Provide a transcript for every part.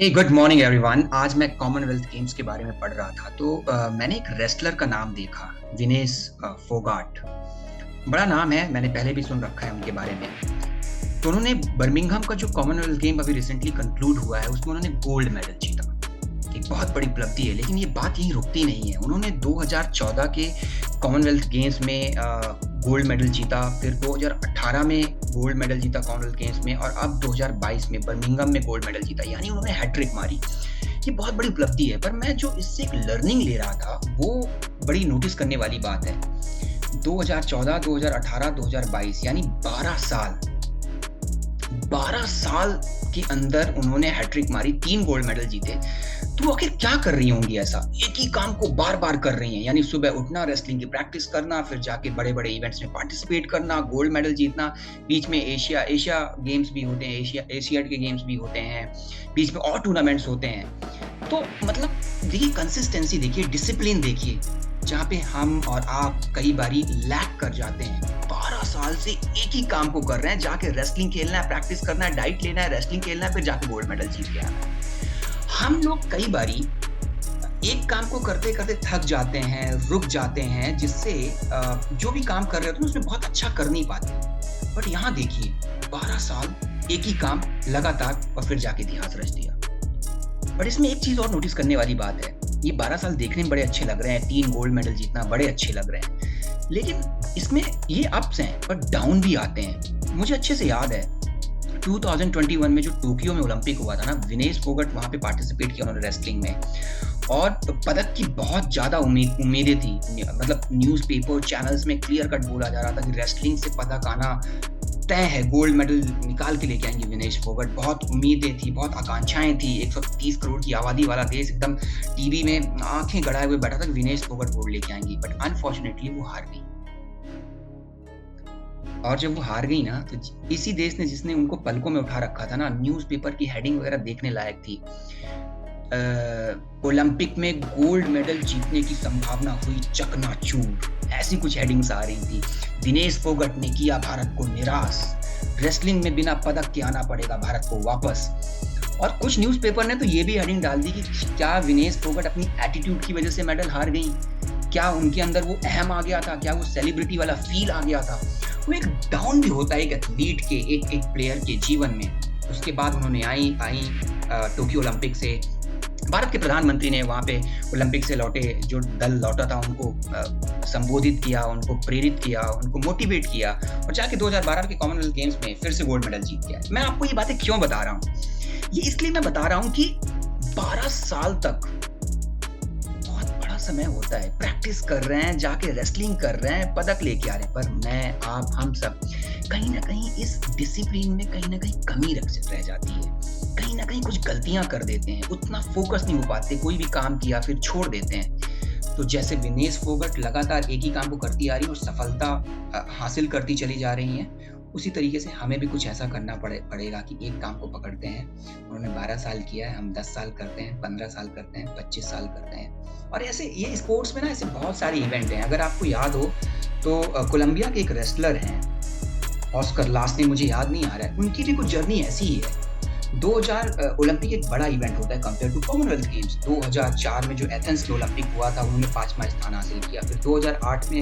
Good morning everyone. आज मैं Commonwealth games के बारे में पढ़ रहा था तो मैंने एक रेसलर का नाम देखा, विनेश फोगाट। बड़ा नाम है, मैंने पहले भी सुन रखा है उनके बारे में। तो उन्होंने बर्मिंघम का जो कॉमनवेल्थ गेम अभी रिसेंटली कंक्लूड हुआ है उसमें उन्होंने गोल्ड मेडल जीता। एक बहुत बड़ी उपलब्धि है, लेकिन ये बात यहीं रुकती नहीं है। उन्होंने 2014 के कॉमनवेल्थ गेम्स में गोल्ड मेडल जीता, फिर 2018 में गोल्ड मेडल जीता कॉमनवेल्थ गेम्स में, और अब 2022 में बर्मिंघम में गोल्ड मेडल जीता। यानी उन्होंने हैट्रिक मारी। ये बहुत बड़ी उपलब्धि है, पर मैं जो इससे एक लर्निंग ले रहा था वो बड़ी नोटिस करने वाली बात है। 2014, 2018, 2022 यानी 12 साल के अंदर उन्होंने हैट्रिक मारी, 3 गोल्ड मेडल जीते। तो आखिर क्या कर रही होंगी ऐसा? एक ही काम को बार बार कर रही हैं, यानी सुबह उठना, रेसलिंग की प्रैक्टिस करना, फिर जाके बड़े बड़े इवेंट्स में पार्टिसिपेट करना, गोल्ड मेडल जीतना, बीच में एशिया गेम्स भी होते हैं, एशियाड के गेम्स भी होते हैं, बीच में और टूर्नामेंट्स होते हैं। तो मतलब देखिए, कंसिस्टेंसी देखिए, डिसिप्लिन देखिए, जहाँ पे हम और आप कई बारी लैक कर जाते हैं। 12 साल से एक ही काम को कर रहे हैं, जाके रेसलिंग खेलना है, प्रैक्टिस करना है, डाइट लेना है, रेसलिंग खेलना है, फिर जाके गोल्ड मेडल जीत के आना है। हम लोग कई बारी एक काम को करते करते थक जाते हैं, रुक जाते हैं, जिससे जो भी काम कर रहे होते हैं उसमें बहुत अच्छा कर नहीं पाते। बट यहाँ देखिए, 12 साल एक ही काम लगातार, और फिर जाके इतिहास रच दिया। बट इसमें एक चीज और नोटिस करने वाली बात है। ये 12 साल देखने में बड़े अच्छे लग रहे हैं, 3 गोल्ड मेडल जीतना बड़े अच्छे लग रहे हैं, लेकिन इसमें ये अप्स हैं पर डाउन भी आते हैं। मुझे अच्छे से याद है 2021 में जो टोक्यो में ओलंपिक हुआ था ना, विनेश फोगाट वहां पे पार्टिसिपेट किया उन्होंने रेसलिंग में, और पदक की बहुत ज्यादा उम्मीदें थी। मतलब न्यूज़पेपर चैनल्स में क्लियर कट बोला जा रहा था कि रेसलिंग से पदक आना तय है, गोल्ड मेडल निकाल के लेके आएंगे विनेश फोगाट। बहुत उम्मीदें थी, बहुत आकांक्षाएं थी। 130 करोड़ की आबादी वाला देश एकदम टीवी में आंखें गड़ाए हुए बैठा था कि विनेश फोगाट गोल्ड लेके आएंगी। बट अनफॉर्चुनेटली वो हार गई। और जब वो हार गई ना, तो इसी देश ने, जिसने उनको पलकों में उठा रखा था ना, न्यूज़पेपर की हेडिंग वगैरह देखने लायक थी। ओलंपिक में गोल्ड मेडल जीतने की संभावना हुई चकनाचूर, ऐसी कुछ हेडिंग्स आ रही थी। विनेश फोगाट ने किया भारत को निराश, रेसलिंग में बिना पदक के आना पड़ेगा भारत को वापस। और कुछ न्यूज़पेपर ने तो ये भी हेडिंग डाल दी कि क्या विनेश फोगाट अपनी एटीट्यूड की वजह से मेडल हार गई, क्या उनके अंदर वो अहम आ गया था, क्या वो सेलिब्रिटी वाला फील आ गया था। वो एक डाउन भी होता है एक एथलीट के, एक प्लेयर के जीवन में। उसके बाद उन्होंने आई टोक्यो ओलंपिक से, भारत के प्रधानमंत्री ने वहाँ पे ओलंपिक से लौटे जो दल लौटा था उनको संबोधित किया, उनको प्रेरित किया, उनको मोटिवेट किया, और जाके 2012 के कॉमनवेल्थ गेम्स में फिर से गोल्ड मेडल जीत गया। मैं आपको ये बातें क्यों बता रहा हूँ? ये इसलिए मैं बता रहा हूँ कि 12 साल तक समय होता है, प्रैक्टिस कर रहे हैं, जाके रेसलिंग कर रहे हैं, पदक लेके आ रहे हैं, पर मैं, आप, हम सब कहीं ना कहीं इस डिसिप्लिन में कहीं ना कहीं कमी रह जाती है। कहीं ना कहीं कुछ गलतियां कर देते हैं, उतना फोकस नहीं हो पाते, कोई भी काम किया फिर छोड़ देते हैं। तो जैसे विनेश फोगाट लगातार एक ही काम को करती आ रही है और सफलता हासिल करती चली जा रही है, उसी तरीके से हमें भी कुछ ऐसा करना पड़ेगा कि एक काम को पकड़ते हैं। उन्होंने 12 साल किया है, हम 10 साल करते हैं, 15 साल करते हैं, 25 साल करते हैं। और ऐसे ये स्पोर्ट्स में ना ऐसे बहुत सारे इवेंट हैं। अगर आपको याद हो तो कोलंबिया के एक रेसलर हैं, ऑस्कर, लास्ट नेम मुझे याद नहीं आ रहा है, उनकी भी कुछ जर्नी ऐसी ही है। 2000 ओलंपिक एक बड़ा इवेंट होता है कंपेयर टू कॉमनवेल्थ गेम्स। 2004 में जो एथेंस के ओलंपिक हुआ था, उन्होंने 5वां स्थान हासिल किया। फिर 2008 में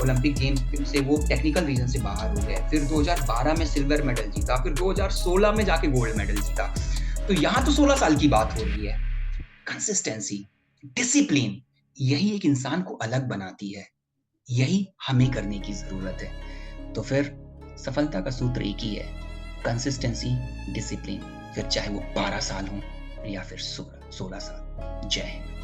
ओलंपिक गेम्स से वो टेक्निकल रीजन से बाहर हो गए। फिर 2012 में सिल्वर मेडल जीता, फिर 2016 में जाके गोल्ड मेडल जीता। तो यहाँ तो 16 साल की बात हो रही है। कंसिस्टेंसी, डिसिप्लिन, यही एक इंसान को अलग बनाती है, यही हमें करने की जरूरत है। तो फिर सफलता का सूत्र एक ही है, कंसिस्टेंसी, डिसिप्लिन, फिर चाहे वो 12 साल हो या फिर 16 साल। जय हिंद।